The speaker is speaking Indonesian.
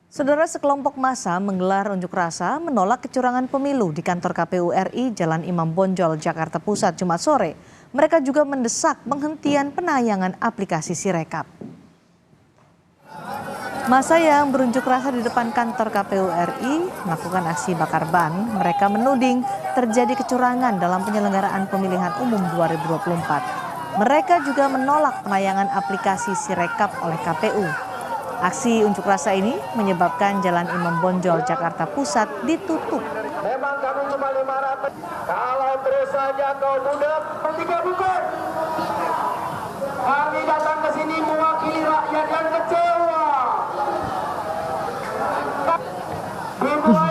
Saudara, sekelompok massa menggelar unjuk rasa menolak kecurangan pemilu di kantor KPU RI Jalan Imam Bonjol, Jakarta Pusat, Jumat sore. Mereka juga mendesak penghentian penayangan aplikasi Sirekap. Massa yang berunjuk rasa di depan kantor KPU RI melakukan aksi bakar ban. Mereka menuding terjadi kecurangan dalam penyelenggaraan pemilihan umum 2024. Mereka juga menolak penayangan aplikasi Sirekap oleh KPU. Aksi unjuk rasa ini menyebabkan Jalan Imam Bonjol, Jakarta Pusat ditutup. Memang kami cuma 500. Kalau terus saja kau budak, bertiga bukan. Kami datang ke sini mewakili rakyat yang kecewa. Dimulai